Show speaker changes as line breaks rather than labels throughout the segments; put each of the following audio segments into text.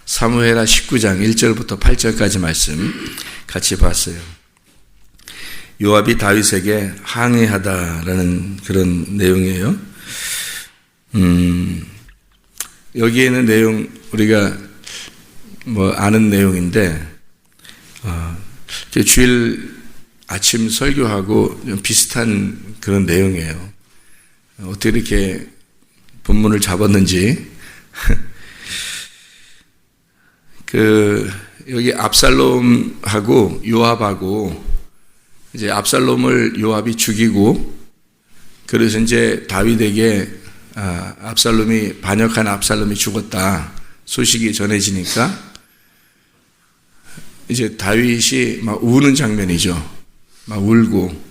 사무엘하 19장 1절부터 8절까지 말씀 같이 봤어요. 요압이 다윗에게 항의하다라는 그런 내용이에요. 여기에는 내용 우리가 아는 내용인데 주일 아침 설교하고 좀 비슷한 그런 내용이에요. 어떻게 이렇게 본문을 잡았는지. 여기 압살롬하고 요압하고 이제 압살롬을 요압이 죽이고, 그래서 이제 다윗에게 반역한 압살롬이 죽었다 소식이 전해지니까 이제 다윗이 막 우는 장면이죠. 막 울고.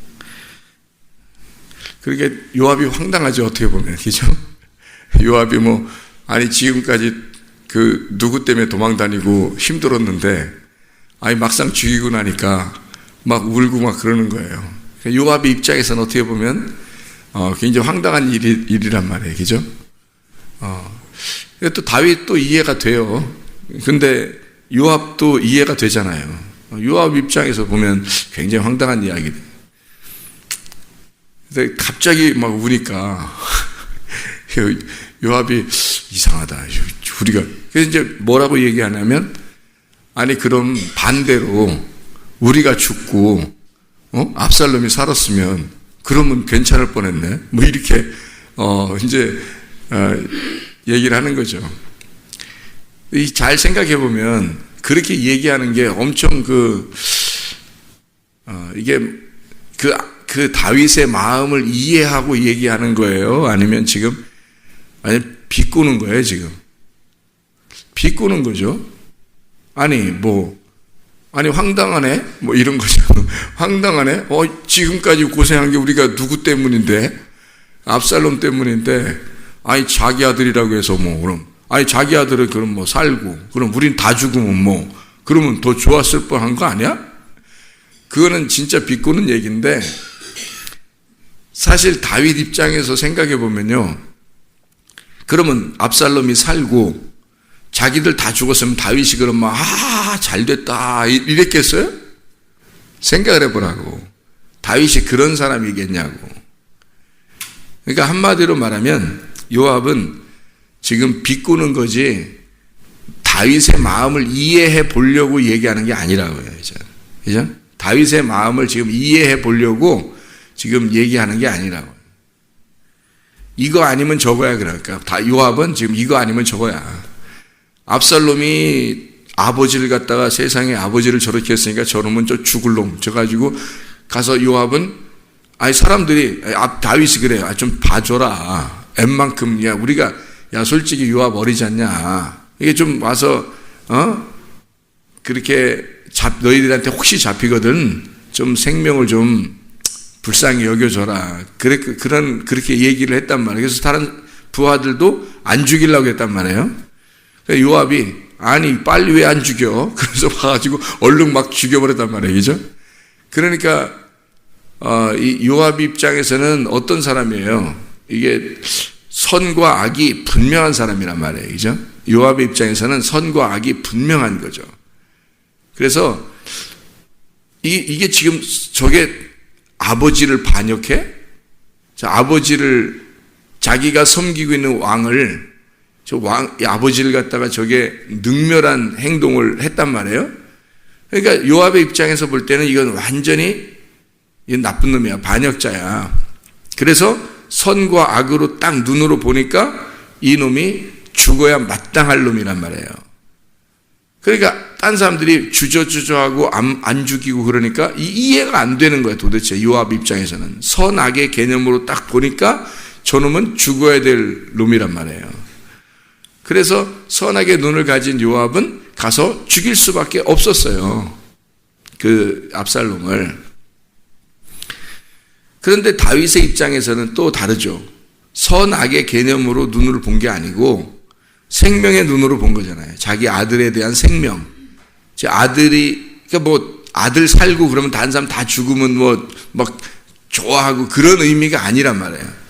그러니까 요압이 황당하죠, 어떻게 보면. 그죠? 요압이 아니 지금까지 누구 때문에 도망 다니고 힘들었는데, 아니 막상 죽이고 나니까 막 울고 막 그러는 거예요. 요압의 입장에서는 어떻게 보면 굉장히 황당한 일이란 말이에요. 그죠? 또 다윗도 이해가 돼요. 근데 요압도 이해가 되잖아요. 요압 입장에서 보면 굉장히 황당한 이야기들. 근데 갑자기 막 우니까 요압이 이상하다. 우리가 그래서 이제 뭐라고 얘기하냐면, 아니 그럼 반대로 우리가 죽고 압살롬이 살았으면 그러면 괜찮을 뻔했네. 이렇게 이제 얘기를 하는 거죠. 잘 생각해 보면 그렇게 얘기하는 게 엄청 이게 그 다윗의 마음을 이해하고 얘기하는 거예요? 아니면 지금 비꼬는 거예요, 지금? 비꼬는 거죠. 아니 황당하네? 이런 거죠. 황당하네? 지금까지 고생한 게 우리가 누구 때문인데? 압살롬 때문인데, 아니, 자기 아들이라고 해서 그럼. 아니, 자기 아들은 그럼 살고, 그럼 우린 다 죽으면 그러면 더 좋았을 뻔한 거 아니야? 그거는 진짜 비꼬는 얘기인데, 사실 다윗 입장에서 생각해 보면요. 그러면 압살롬이 살고, 자기들 다 죽었으면 다윗이 그러면 잘 됐다 이랬겠어요? 생각을 해보라고. 다윗이 그런 사람이겠냐고. 그러니까 한마디로 말하면 요압은 지금 비꼬는 거지 다윗의 마음을 이해해 보려고 얘기하는 게 아니라고요. 그죠? 다윗의 마음을 지금 이해해 보려고 지금 얘기하는 게 아니라고요. 이거 아니면 저거야. 그러니까 요압은 지금 이거 아니면 저거야. 압살롬이 아버지를 갖다가 세상에 아버지를 저렇게 했으니까 저놈은 죽을 놈. 저가지고 가서 요압은, 아니 사람들이, 다윗이 그래요. 좀 봐줘라. 웬만큼, 우리가, 솔직히 요압 어리지 않냐. 이게 좀 와서, 그렇게 너희들한테 혹시 잡히거든. 좀 생명을 좀 불쌍히 여겨줘라. 그렇게 얘기를 했단 말이에요. 그래서 다른 부하들도 안 죽이려고 했단 말이에요. 요압이, 아니 빨리 왜 안 죽여? 그래서 와가지고 얼른 막 죽여버렸단 말이에요. 그죠? 그러니까 이 요압 입장에서는 어떤 사람이에요? 이게 선과 악이 분명한 사람이란 말이에요. 그죠? 요압 입장에서는 선과 악이 분명한 거죠. 그래서 이게 지금 저게 아버지를 반역해? 아버지를, 자기가 섬기고 있는 왕을, 아버지를 갖다가 저게 능멸한 행동을 했단 말이에요. 그러니까 요압의 입장에서 볼 때는 이건 완전히 나쁜 놈이야. 반역자야. 그래서 선과 악으로 딱 눈으로 보니까 이 놈이 죽어야 마땅할 놈이란 말이에요. 그러니까 딴 사람들이 주저주저하고 안 죽이고 그러니까 이해가 안 되는 거야, 도대체. 요압 입장에서는 선악의 개념으로 딱 보니까 저놈은 죽어야 될 놈이란 말이에요. 그래서 선악의 눈을 가진 요압은 가서 죽일 수밖에 없었어요. 압살롬을. 그런데 다윗의 입장에서는 또 다르죠. 선악의 개념으로 눈으로 본 게 아니고 생명의 눈으로 본 거잖아요. 자기 아들에 대한 생명. 제 아들이, 아들 살고 그러면 다른 사람 다 죽으면 막 좋아하고 그런 의미가 아니란 말이에요.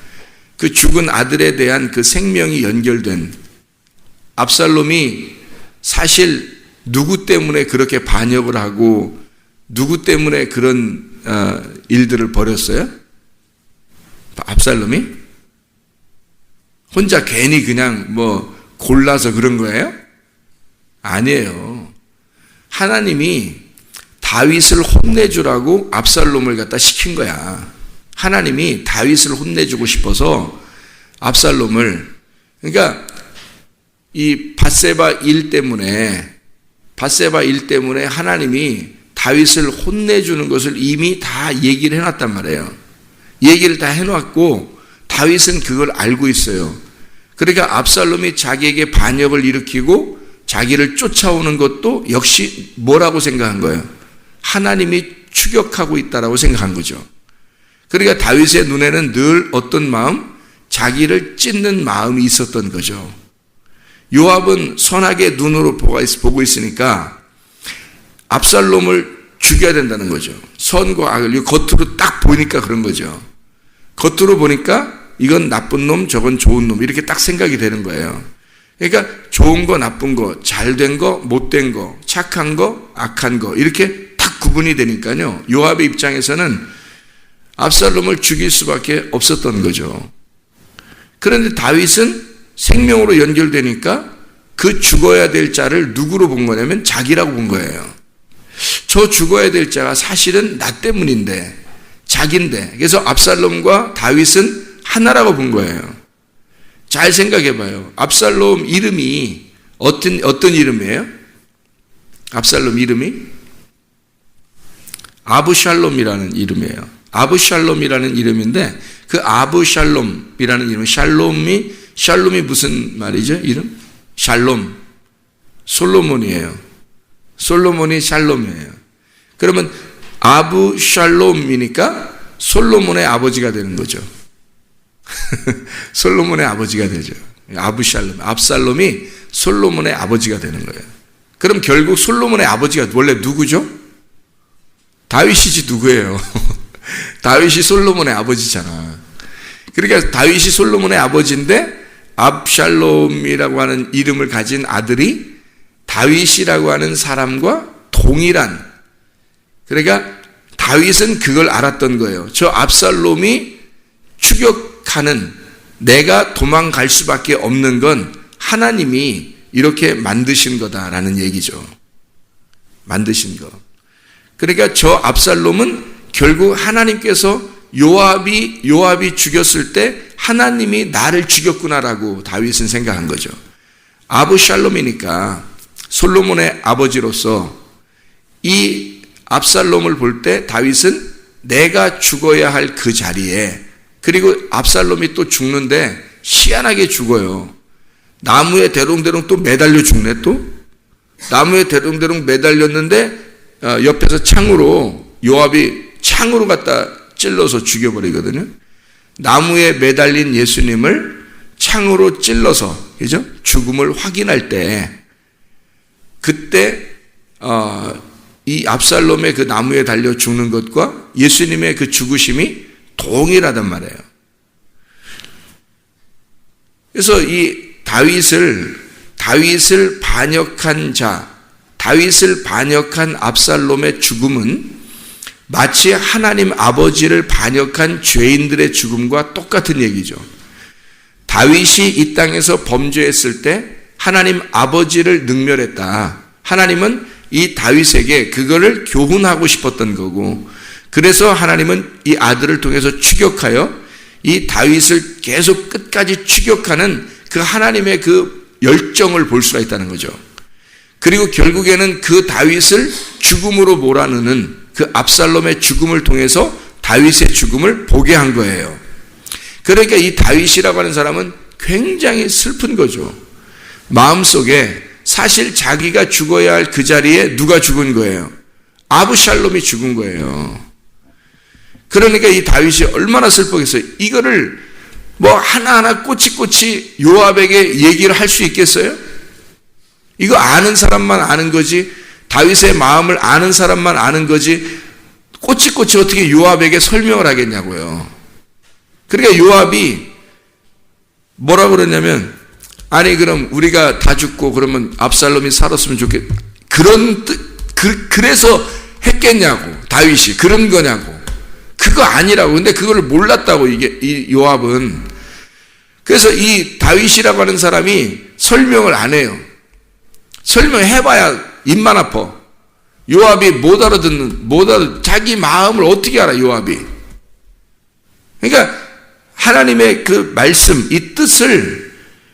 그 죽은 아들에 대한 그 생명이 연결된, 압살롬이 사실 누구 때문에 그렇게 반역을 하고 누구 때문에 그런 일들을 벌였어요? 압살롬이? 혼자 괜히 그냥 뭐 골라서 그런 거예요? 아니에요. 하나님이 다윗을 혼내주라고 압살롬을 갖다 시킨 거야. 하나님이 다윗을 혼내주고 싶어서 압살롬을, 그러니까 이 밧세바 일 때문에 하나님이 다윗을 혼내주는 것을 이미 다 얘기를 해놨단 말이에요. 얘기를 다 해놨고 다윗은 그걸 알고 있어요. 그러니까 압살롬이 자기에게 반역을 일으키고 자기를 쫓아오는 것도 역시 뭐라고 생각한 거예요? 하나님이 추격하고 있다라고 생각한 거죠. 그러니까 다윗의 눈에는 늘 어떤 마음? 자기를 찢는 마음이 있었던 거죠. 요압은 선하게 눈으로 보고 있으니까 압살롬을 죽여야 된다는 거죠. 선과 악을 겉으로 딱 보니까 그런 거죠. 겉으로 보니까 이건 나쁜 놈, 저건 좋은 놈 이렇게 딱 생각이 되는 거예요. 그러니까 좋은 거, 나쁜 거, 잘된 거, 못된 거, 착한 거, 악한 거 이렇게 딱 구분이 되니까요. 요압의 입장에서는 압살롬을 죽일 수밖에 없었던 거죠. 그런데 다윗은 생명으로 연결되니까 그 죽어야 될 자를 누구로 본 거냐면 자기라고 본 거예요. 저 죽어야 될 자가 사실은 나 때문인데, 자기인데. 그래서 압살롬과 다윗은 하나라고 본 거예요. 잘 생각해 봐요. 압살롬 이름이 어떤 이름이에요? 압살롬 이름이 아브샬롬이라는 이름이에요. 아브샬롬이라는 이름인데 그 아브샬롬이라는 이름, 샬롬이 무슨 말이죠? 이름? 샬롬. 솔로몬이에요. 솔로몬이 샬롬이에요. 그러면 아브샬롬이니까 솔로몬의 아버지가 되는 거죠. 솔로몬의 아버지가 되죠. 압살롬이 솔로몬의 아버지가 되는 거예요. 그럼 결국 솔로몬의 아버지가 원래 누구죠? 다윗이지 누구예요? 다윗이 솔로몬의 아버지잖아. 그러니까 다윗이 솔로몬의 아버지인데 압샬롬이라고 하는 이름을 가진 아들이 다윗이라고 하는 사람과 동일한, 그러니까 다윗은 그걸 알았던 거예요. 저 압살롬이 추격하는, 내가 도망갈 수밖에 없는 건 하나님이 이렇게 만드신 거다라는 얘기죠. 만드신 거. 그러니까 저 압살롬은 결국 하나님께서 요압이 죽였을 때 하나님이 나를 죽였구나라고 다윗은 생각한 거죠. 아브샬롬이니까 솔로몬의 아버지로서 이 압살롬을 볼 때 다윗은 내가 죽어야 할 그 자리에, 그리고 압살롬이 또 죽는데 희한하게 죽어요. 나무에 대롱대롱 또 매달려 죽네. 또 나무에 대롱대롱 매달렸는데 옆에서 창으로 요압이 창으로 갖다 찔러서 죽여버리거든요. 나무에 매달린 예수님을 창으로 찔러서, 그죠? 죽음을 확인할 때, 그때 이 압살롬의 그 나무에 달려 죽는 것과 예수님의 그 죽으심이 동일하단 말이에요. 그래서 이 다윗을 반역한 자, 다윗을 반역한 압살롬의 죽음은 마치 하나님 아버지를 반역한 죄인들의 죽음과 똑같은 얘기죠. 다윗이 이 땅에서 범죄했을 때 하나님 아버지를 능멸했다. 하나님은 이 다윗에게 그거를 교훈하고 싶었던 거고, 그래서 하나님은 이 아들을 통해서 추격하여 이 다윗을 계속 끝까지 추격하는 그 하나님의 그 열정을 볼 수가 있다는 거죠. 그리고 결국에는 그 다윗을 죽음으로 몰아넣는 그 압살롬의 죽음을 통해서 다윗의 죽음을 보게 한 거예요. 그러니까 이 다윗이라고 하는 사람은 굉장히 슬픈 거죠. 마음속에 사실 자기가 죽어야 할 그 자리에 누가 죽은 거예요? 아브샬롬이 죽은 거예요. 그러니까 이 다윗이 얼마나 슬프겠어요. 이거를 뭐 하나하나 꼬치꼬치 요압에게 얘기를 할 수 있겠어요? 이거 아는 사람만 아는 거지, 다윗의 마음을 아는 사람만 아는 거지, 꼬치꼬치 어떻게 요압에게 설명을 하겠냐고요. 그러니까 요압이 뭐라고 그러냐면, 아니 그럼 우리가 다 죽고 그러면 압살롬이 살았으면 그래서 했겠냐고. 다윗이 그런 거냐고. 그거 아니라고. 근데 그걸 몰랐다고 이 요압은. 그래서 이 다윗이라고 하는 사람이 설명을 안 해요. 설명해봐야 입만 아파. 요압이 자기 마음을 어떻게 알아, 요압이. 그러니까 하나님의 그 말씀, 이 뜻을,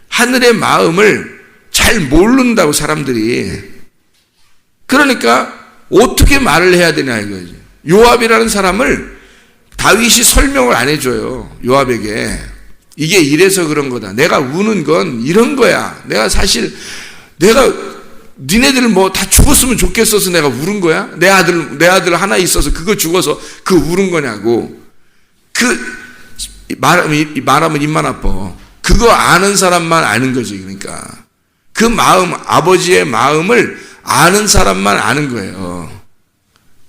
하늘의 마음을 잘 모른다고, 사람들이. 그러니까 어떻게 말을 해야 되냐 이거지. 요압이라는 사람을 다윗이 설명을 안 해줘요, 요압에게. 이게 이래서 그런 거다. 내가 우는 건 이런 거야. 내가 니네들 뭐 다 죽었으면 좋겠어서 내가 울은 거야? 내 아들 하나 있어서 그거 죽어서 그 울은 거냐고. 말하면 입만 아파. 그거 아는 사람만 아는 거지. 그러니까 그 마음, 아버지의 마음을 아는 사람만 아는 거예요.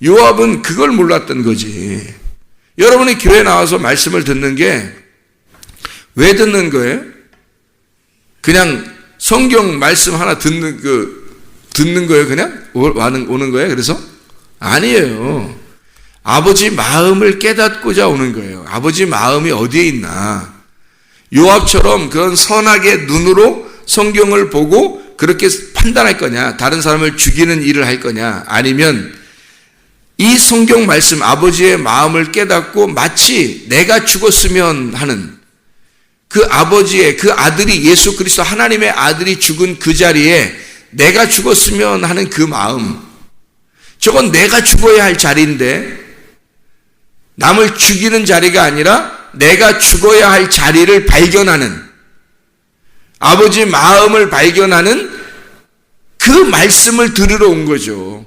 요압은 그걸 몰랐던 거지. 여러분이 교회 나와서 말씀을 듣는 게 왜 듣는 거예요? 그냥 성경 말씀 하나 듣는 거예요? 그냥 오는 거예요? 그래서? 아니에요. 아버지 마음을 깨닫고자 오는 거예요. 아버지 마음이 어디에 있나? 요압처럼 그런 선하게 눈으로 성경을 보고 그렇게 판단할 거냐? 다른 사람을 죽이는 일을 할 거냐? 아니면 이 성경 말씀, 아버지의 마음을 깨닫고 마치 내가 죽었으면 하는 그 아버지의, 그 아들이, 예수 그리스도 하나님의 아들이 죽은 그 자리에 내가 죽었으면 하는 그 마음. 저건 내가 죽어야 할 자리인데, 남을 죽이는 자리가 아니라 내가 죽어야 할 자리를 발견하는, 아버지 마음을 발견하는 그 말씀을 들으러 온 거죠.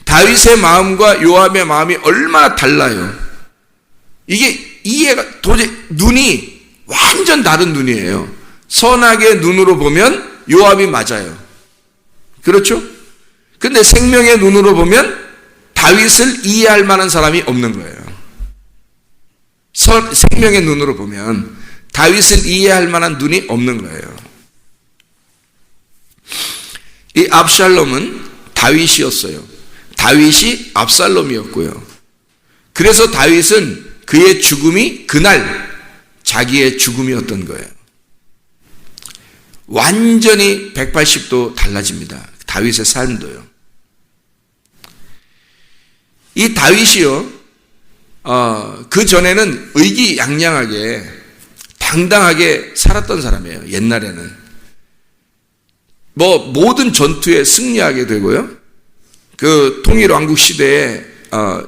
다윗의 마음과 요압의 마음이 얼마나 달라요. 이게 이해가 도저히, 눈이 완전 다른 눈이에요. 선하게 눈으로 보면 요압이 맞아요. 그렇죠? 근데 생명의 눈으로 보면 다윗을 이해할 만한 사람이 없는 거예요. 생명의 눈으로 보면 다윗을 이해할 만한 눈이 없는 거예요. 이 압살롬은 다윗이었어요. 다윗이 압살롬이었고요. 그래서 다윗은 그의 죽음이 그날 자기의 죽음이었던 거예요. 완전히 180도 달라집니다. 다윗의 삶도요. 이 다윗이요, 그 전에는 의기양양하게 당당하게 살았던 사람이에요. 옛날에는 모든 전투에 승리하게 되고요. 그 통일왕국 시대에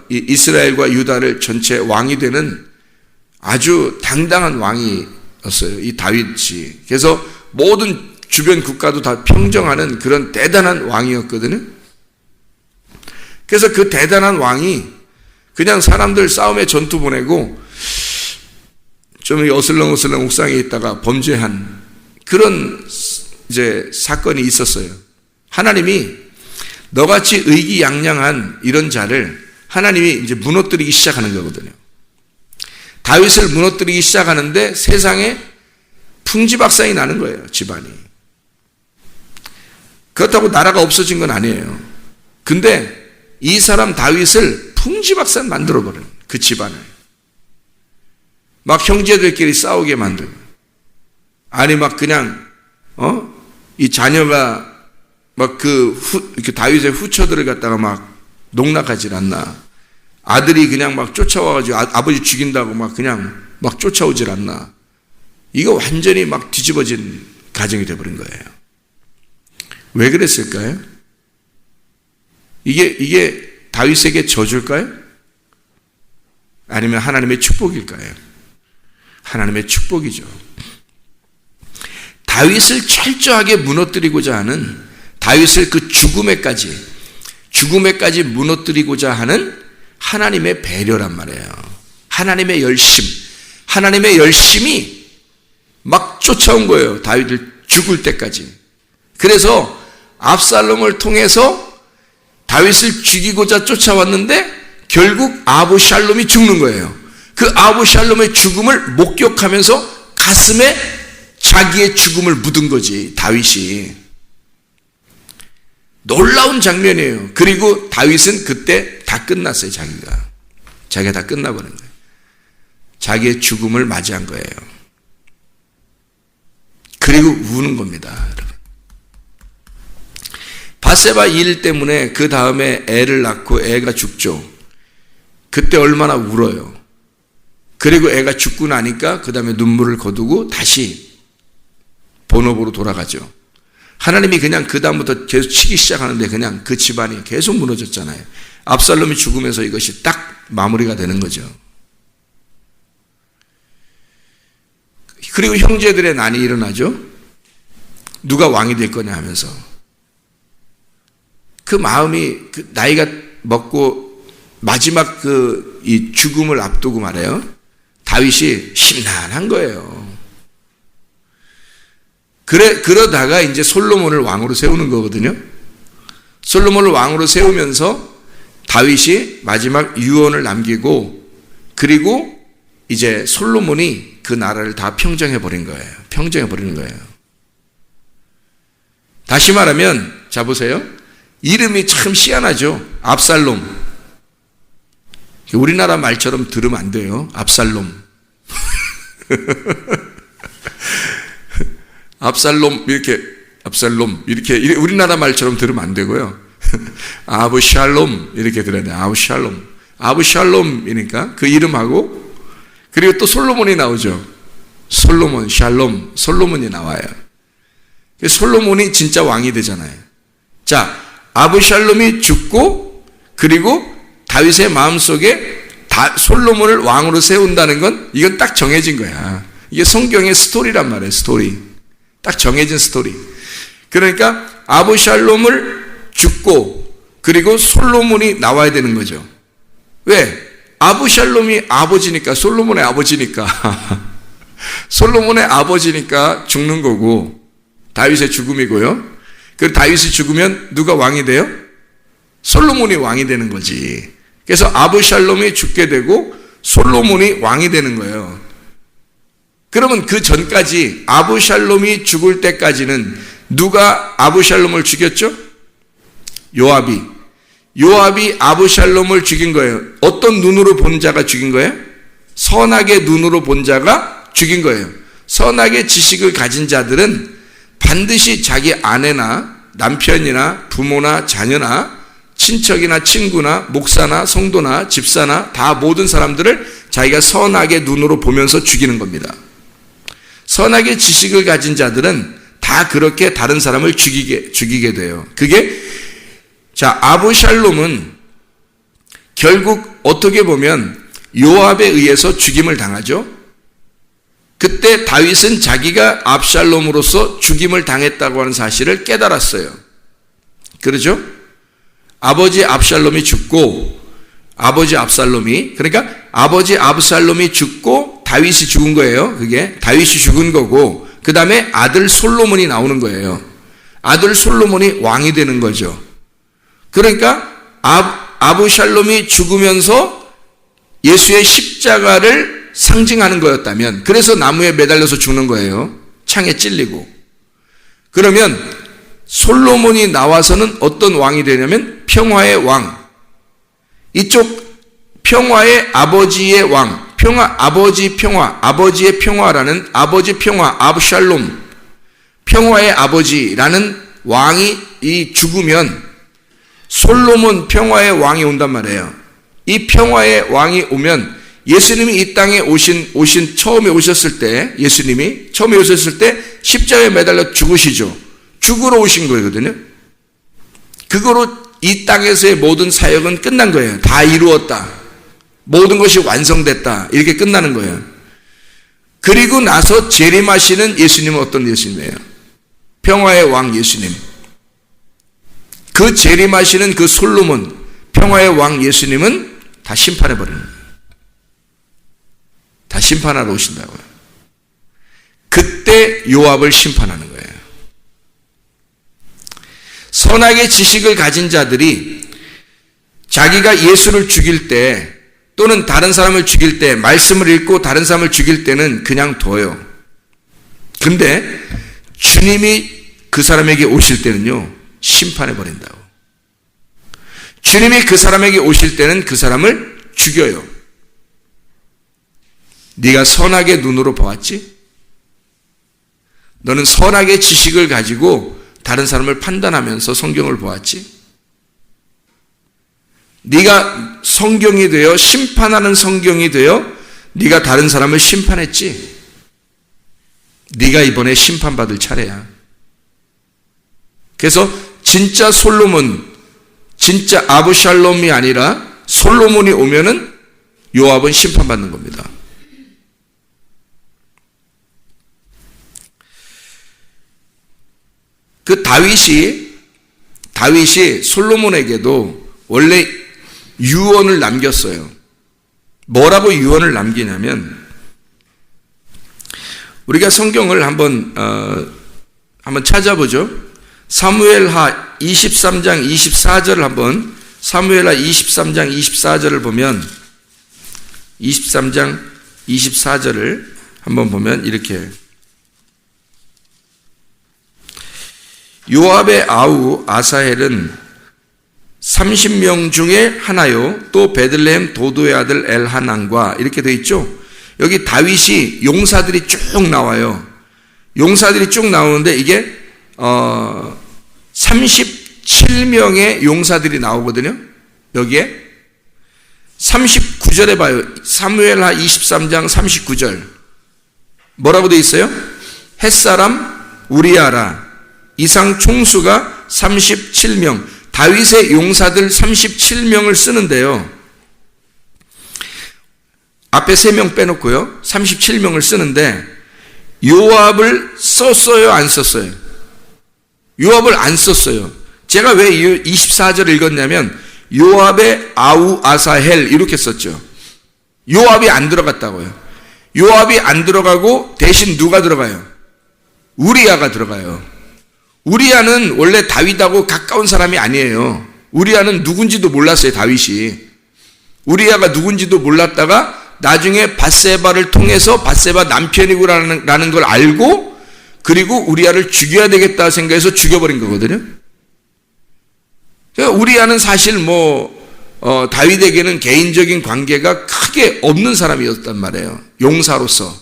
이스라엘과 유다를 전체 왕이 되는 아주 당당한 왕이었어요, 이 다윗이. 그래서 모든 주변 국가도 다 평정하는 그런 대단한 왕이었거든요. 그래서 그 대단한 왕이 그냥 사람들 싸움에 전투 보내고 좀 어슬렁어슬렁 옥상에 있다가 범죄한 그런 이제 사건이 있었어요. 하나님이 너같이 의기양양한 이런 자를 하나님이 이제 무너뜨리기 시작하는 거거든요. 다윗을 무너뜨리기 시작하는데 세상에 풍지박산이 나는 거예요, 집안이. 그렇다고 나라가 없어진 건 아니에요. 근데 이 사람 다윗을 풍지박산 만들어버려요, 그 집안을. 막 형제들끼리 싸우게 만들고. 아니, 막 그냥, 이 자녀가 막 이렇게 다윗의 후처들을 갖다가 막 농락하질 않나. 아들이 그냥 막 쫓아와가지고 아버지 죽인다고 막 그냥 막 쫓아오질 않나. 이거 완전히 막 뒤집어진 가정이 되어버린 거예요. 왜 그랬을까요? 이게 다윗에게 저주일까요? 아니면 하나님의 축복일까요? 하나님의 축복이죠. 다윗을 철저하게 무너뜨리고자 하는, 다윗을 그 죽음에까지 무너뜨리고자 하는 하나님의 배려란 말이에요. 하나님의 열심이 막 쫓아온 거예요, 다윗을 죽을 때까지. 그래서 압살롬을 통해서 다윗을 죽이고자 쫓아왔는데 결국 아부샬롬이 죽는 거예요. 그 아부샬롬의 죽음을 목격하면서 가슴에 자기의 죽음을 묻은 거지, 다윗이. 놀라운 장면이에요. 그리고 다윗은 그때 다 끝났어요, 자기가 다 끝나버린 거예요. 자기의 죽음을 맞이한 거예요. 그리고 우는 겁니다, 여러분. 바세바 일 때문에 그 다음에 애를 낳고 애가 죽죠. 그때 얼마나 울어요. 그리고 애가 죽고 나니까 그 다음에 눈물을 거두고 다시 본업으로 돌아가죠. 하나님이 그냥 그 다음부터 계속 치기 시작하는데 그냥 그 집안이 계속 무너졌잖아요. 압살롬이 죽으면서 이것이 딱 마무리가 되는 거죠. 그리고 형제들의 난이 일어나죠. 누가 왕이 될 거냐 하면서. 그 마음이 나이가 먹고 마지막 이 죽음을 앞두고 말해요. 다윗이 심란한 거예요. 그러다가 이제 솔로몬을 왕으로 세우는 거거든요. 솔로몬을 왕으로 세우면서 다윗이 마지막 유언을 남기고, 그리고 이제 솔로몬이 그 나라를 다 평정해 버린 거예요. 평정해 버리는 거예요. 다시 말하면, 자 보세요. 이름이 참 희한하죠. 압살롬. 우리나라 말처럼 들으면 안 돼요. 압살롬. 압살롬 이렇게 우리나라 말처럼 들으면 안 되고요. 아브샬롬 이렇게 들어야 돼요. 아브샬롬이니까 그 이름하고, 그리고 또 솔로몬이 나오죠. 솔로몬, 샬롬, 솔로몬이 나와요. 솔로몬이 진짜 왕이 되잖아요. 자, 아브샬롬이 죽고, 그리고 다윗의 마음속에 솔로몬을 왕으로 세운다는 건 이건 딱 정해진 거야. 이게 성경의 스토리란 말이에요. 스토리. 딱 정해진 스토리. 그러니까 아브샬롬을 죽고 그리고 솔로몬이 나와야 되는 거죠. 왜? 아브샬롬이 아버지니까, 솔로몬의 아버지니까. 솔로몬의 아버지니까 죽는 거고, 다윗의 죽음이고요. 그리고 다윗이 죽으면 누가 왕이 돼요? 솔로몬이 왕이 되는 거지. 그래서 아브샬롬이 죽게 되고 솔로몬이 왕이 되는 거예요. 그러면 그 전까지 아브샬롬이 죽을 때까지는 누가 아브샬롬을 죽였죠? 요압이 아브샬롬을 죽인 거예요. 어떤 눈으로 본 자가 죽인 거예요? 선하게 눈으로 본 자가 죽인 거예요. 선하게 지식을 가진 자들은 반드시 자기 아내나 남편이나 부모나 자녀나 친척이나 친구나 목사나 성도나 집사나 다 모든 사람들을 자기가 선하게 눈으로 보면서 죽이는 겁니다. 선하게 지식을 가진 자들은 다 그렇게 다른 사람을 죽이게 돼요. 그게, 자, 아브샬롬은 결국 어떻게 보면 요압에 의해서 죽임을 당하죠. 그때 다윗은 자기가 압샬롬으로서 죽임을 당했다고 하는 사실을 깨달았어요. 그렇죠? 아버지 압샬롬이 죽고, 그러니까 아버지 압살롬이 죽고 다윗이 죽은 거예요. 그게 다윗이 죽은 거고, 그 다음에 아들 솔로몬이 나오는 거예요. 아들 솔로몬이 왕이 되는 거죠. 그러니까 아브샬롬이 죽으면서 예수의 십자가를 상징하는 거였다면, 그래서 나무에 매달려서 죽는 거예요. 창에 찔리고. 그러면 솔로몬이 나와서는 어떤 왕이 되냐면 평화의 왕. 이쪽 평화의 아버지의 왕, 아버지의 평화라는 아버지 평화, 압샬롬, 평화의 아버지라는 왕이 죽으면 솔로몬 평화의 왕이 온단 말이에요. 이 평화의 왕이 오면 예수님이 이 땅에 처음에 오셨을 때, 예수님이 처음에 오셨을 때 십자가에 매달려 죽으시죠. 죽으러 오신 거거든요. 그거로 이 땅에서의 모든 사역은 끝난 거예요. 다 이루었다. 모든 것이 완성됐다. 이렇게 끝나는 거예요. 그리고 나서 재림하시는 예수님은 어떤 예수님이에요? 평화의 왕 예수님. 그 재림하시는 그 솔로몬, 평화의 왕 예수님은 다 심판해버리는 거예요. 다 심판하러 오신다고요. 그때 요압을 심판하는 거예요. 선하게 지식을 가진 자들이 자기가 예수를 죽일 때, 또는 다른 사람을 죽일 때, 말씀을 읽고 다른 사람을 죽일 때는 그냥 둬요. 근데 주님이 그 사람에게 오실 때는요, 심판해 버린다고. 주님이 그 사람에게 오실 때는 그 사람을 죽여요. 네가 선악의 눈으로 보았지? 너는 선악의 지식을 가지고 다른 사람을 판단하면서 성경을 보았지? 네가 성경이 되어 심판하는 성경이 되어 네가 다른 사람을 심판했지? 네가 이번에 심판받을 차례야. 그래서 진짜 솔로몬, 진짜 아브샬롬이 아니라 솔로몬이 오면은 요압은 심판받는 겁니다. 그 다윗이 솔로몬에게도 원래 유언을 남겼어요. 뭐라고 유언을 남기냐면, 우리가 성경을 한번 찾아보죠. 사무엘하 23장 24절을 한번, 사무엘하 23장 24절을 보면, 23장 24절을 한번 보면 이렇게, 요압의 아우 아사헬은 30명 중에 하나요, 또 베들레헴 도도의 아들 엘하난과, 이렇게 되어 있죠. 여기 다윗이 용사들이 쭉 나와요. 용사들이 쭉 나오는데 이게 37명의 용사들이 나오거든요. 여기에 39절에 봐요. 사무엘하 23장 39절 뭐라고 되어 있어요? 햇사람 우리아라 이상 총수가 37명, 다윗의 용사들 37명을 쓰는데요. 앞에 3명 빼놓고요. 37명을 쓰는데 요압을 썼어요, 안 썼어요? 요압을 안 썼어요. 제가 왜 24절을 읽었냐면 요압의 아우 아사헬 이렇게 썼죠. 요압이 안 들어갔다고요. 요압이 안 들어가고 대신 누가 들어가요? 우리아가 들어가요. 우리아는 원래 다윗하고 가까운 사람이 아니에요. 우리아는 누군지도 몰랐어요, 다윗이. 우리아가 누군지도 몰랐다가 나중에 밧세바를 통해서 밧세바 남편이라는 걸 알고, 그리고 우리아를 죽여야 되겠다 생각해서 죽여버린 거거든요. 그러니까 우리아는 사실 다윗에게는 개인적인 관계가 크게 없는 사람이었단 말이에요, 용사로서.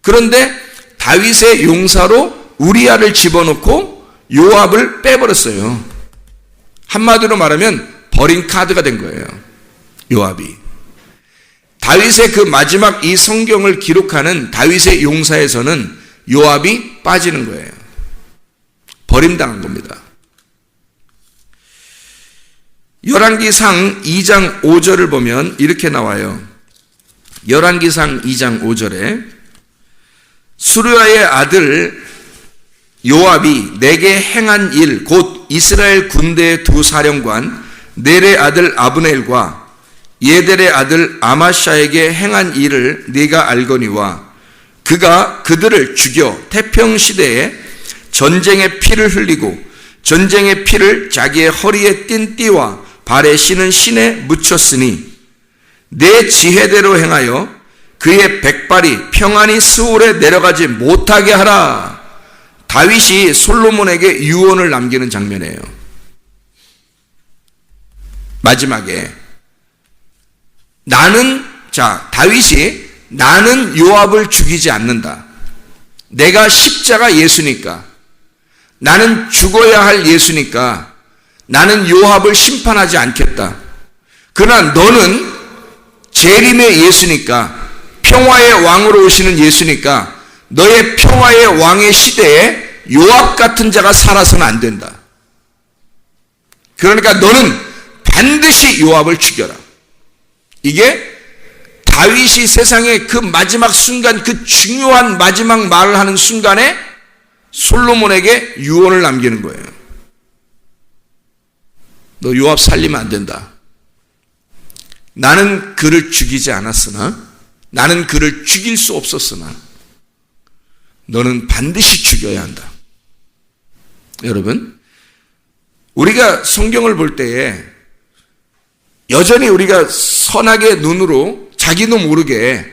그런데 다윗의 용사로 우리아를 집어넣고 요압을 빼버렸어요. 한마디로 말하면 버린 카드가 된 거예요, 요압이. 다윗의 그 마지막 이 성경을 기록하는 다윗의 용사에서는 요압이 빠지는 거예요. 버림당한 겁니다. 열왕기상 2장 5절을 보면 이렇게 나와요. 열왕기상 2장 5절에 수르야의 아들 요압이 내게 행한 일, 곧 이스라엘 군대의 두 사령관 넬의 아들 아브넬과 예델의 아들 아마샤에게 행한 일을 네가 알거니와 그가 그들을 죽여 태평시대에 전쟁의 피를 흘리고 전쟁의 피를 자기의 허리에 띤 띠와 발에 신은 신에 묻혔으니 내 지혜대로 행하여 그의 백발이 평안히 스올에 내려가지 못하게 하라. 다윗이 솔로몬에게 유언을 남기는 장면이에요. 마지막에 다윗이 나는 요압을 죽이지 않는다. 내가 십자가 예수니까, 나는 죽어야 할 예수니까 나는 요압을 심판하지 않겠다. 그러나 너는 재림의 예수니까, 평화의 왕으로 오시는 예수니까 너의 평화의 왕의 시대에 요압 같은 자가 살아서는 안 된다. 그러니까 너는 반드시 요압을 죽여라. 이게 다윗이 세상의 그 마지막 순간, 그 중요한 마지막 말을 하는 순간에 솔로몬에게 유언을 남기는 거예요. 너 요압 살리면 안 된다. 나는 그를 죽이지 않았으나, 나는 그를 죽일 수 없었으나 너는 반드시 죽여야 한다. 여러분, 우리가 성경을 볼 때에 여전히 우리가 선악의 눈으로 자기도 모르게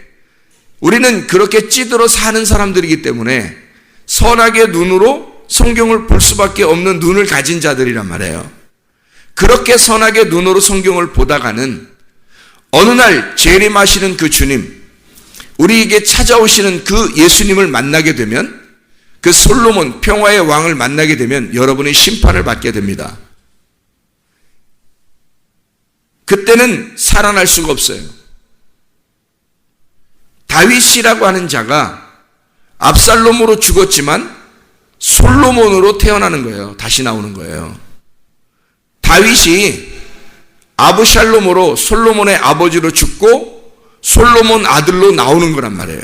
우리는 그렇게 찌들어 사는 사람들이기 때문에 선악의 눈으로 성경을 볼 수밖에 없는 눈을 가진 자들이란 말이에요. 그렇게 선악의 눈으로 성경을 보다가는 어느 날 재림하시는 그 주님, 우리에게 찾아오시는 그 예수님을 만나게 되면, 그 솔로몬 평화의 왕을 만나게 되면 여러분의 심판을 받게 됩니다. 그때는 살아날 수가 없어요. 다윗이라고 하는 자가 압살롬으로 죽었지만 솔로몬으로 태어나는 거예요. 다시 나오는 거예요. 다윗이 아브샬롬으로 솔로몬의 아버지로 죽고 솔로몬 아들로 나오는 거란 말이에요.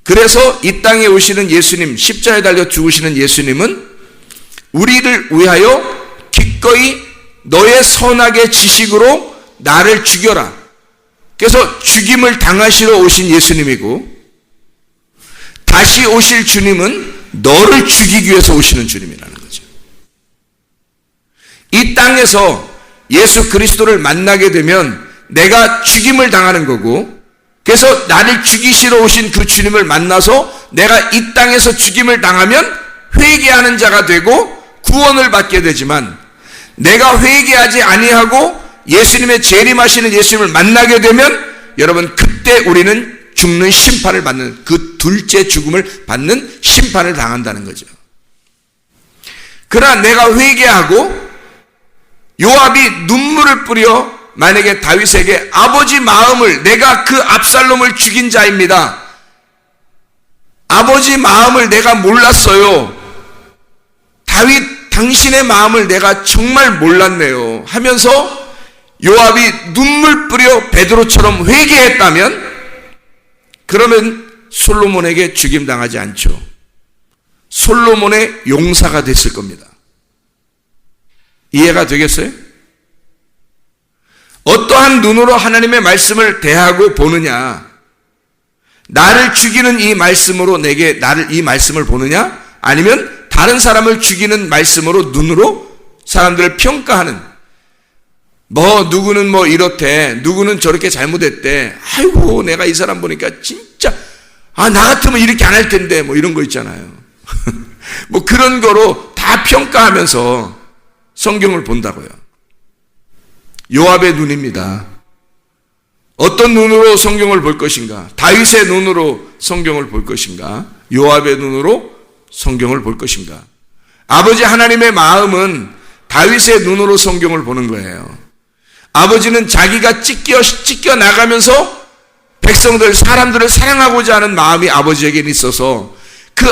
그래서 이 땅에 오시는 예수님, 십자가에 달려 죽으시는 예수님은 우리를 위하여 기꺼이 너의 선악의 지식으로 나를 죽여라. 그래서 죽임을 당하시러 오신 예수님이고, 다시 오실 주님은 너를 죽이기 위해서 오시는 주님이라는 거죠. 이 땅에서 예수 그리스도를 만나게 되면 내가 죽임을 당하는 거고, 그래서 나를 죽이시러 오신 그 주님을 만나서 내가 이 땅에서 죽임을 당하면 회개하는 자가 되고 구원을 받게 되지만, 내가 회개하지 아니하고 예수님의 재림하시는 예수님을 만나게 되면 여러분, 그때 우리는 죽는 심판을 받는, 그 둘째 죽음을 받는 심판을 당한다는 거죠. 그러나 내가 회개하고 요압이 눈물을 뿌려 만약에 다윗에게 아버지 마음을, 내가 그 압살롬을 죽인 자입니다, 아버지 마음을 내가 몰랐어요, 다윗 당신의 마음을 내가 정말 몰랐네요 하면서 요압이 눈물 뿌려 베드로처럼 회개했다면, 그러면 솔로몬에게 죽임당하지 않죠. 솔로몬의 용사가 됐을 겁니다. 이해가 되겠어요? 어떠한 눈으로 하나님의 말씀을 대하고 보느냐, 나를 죽이는 이 말씀으로 나를 이 말씀을 보느냐, 아니면 다른 사람을 죽이는 말씀으로, 눈으로 사람들을 평가하는, 누구는 이렇대, 누구는 저렇게 잘못했대, 아이고 내가 이 사람 보니까 진짜 나 같으면 이렇게 안 할 텐데, 이런 거 있잖아요. 그런 거로 다 평가하면서 성경을 본다고요. 요압의 눈입니다. 어떤 눈으로 성경을 볼 것인가? 다윗의 눈으로 성경을 볼 것인가? 요압의 눈으로 성경을 볼 것인가? 아버지 하나님의 마음은 다윗의 눈으로 성경을 보는 거예요. 아버지는 자기가 찢겨 나가면서 사람들을 사랑하고자 하는 마음이 아버지에게 있어서 그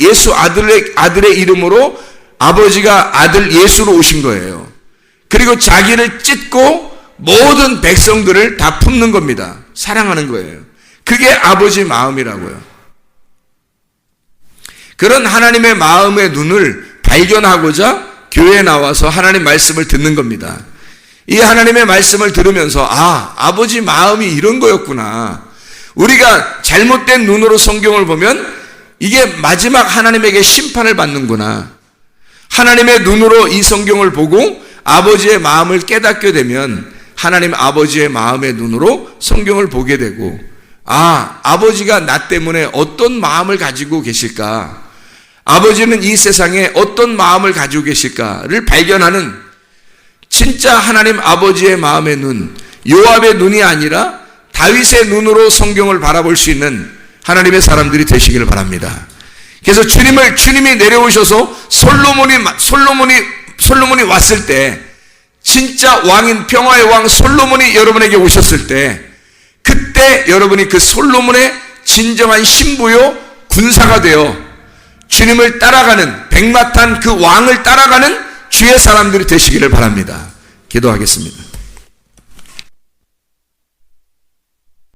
예수 아들의 이름으로 아버지가 아들 예수로 오신 거예요. 그리고 자기를 찢고 모든 백성들을 다 품는 겁니다. 사랑하는 거예요. 그게 아버지 마음이라고요. 그런 하나님의 마음의 눈을 발견하고자 교회에 나와서 하나님 말씀을 듣는 겁니다. 이 하나님의 말씀을 들으면서 아버지 마음이 이런 거였구나. 우리가 잘못된 눈으로 성경을 보면 이게 마지막 하나님에게 심판을 받는구나. 하나님의 눈으로 이 성경을 보고 아버지의 마음을 깨닫게 되면 하나님 아버지의 마음의 눈으로 성경을 보게 되고, 아버지가 나 때문에 어떤 마음을 가지고 계실까, 아버지는 이 세상에 어떤 마음을 가지고 계실까를 발견하는, 진짜 하나님 아버지의 마음의 눈, 요압의 눈이 아니라 다윗의 눈으로 성경을 바라볼 수 있는 하나님의 사람들이 되시기를 바랍니다. 그래서 주님이 내려오셔서 솔로몬이 왔을 때, 진짜 왕인 평화의 왕 솔로몬이 여러분에게 오셨을 때, 그때 여러분이 그 솔로몬의 진정한 신부요 군사가 되어 주님을 따라가는, 백마탄 그 왕을 따라가는 주의 사람들이 되시기를 바랍니다. 기도하겠습니다.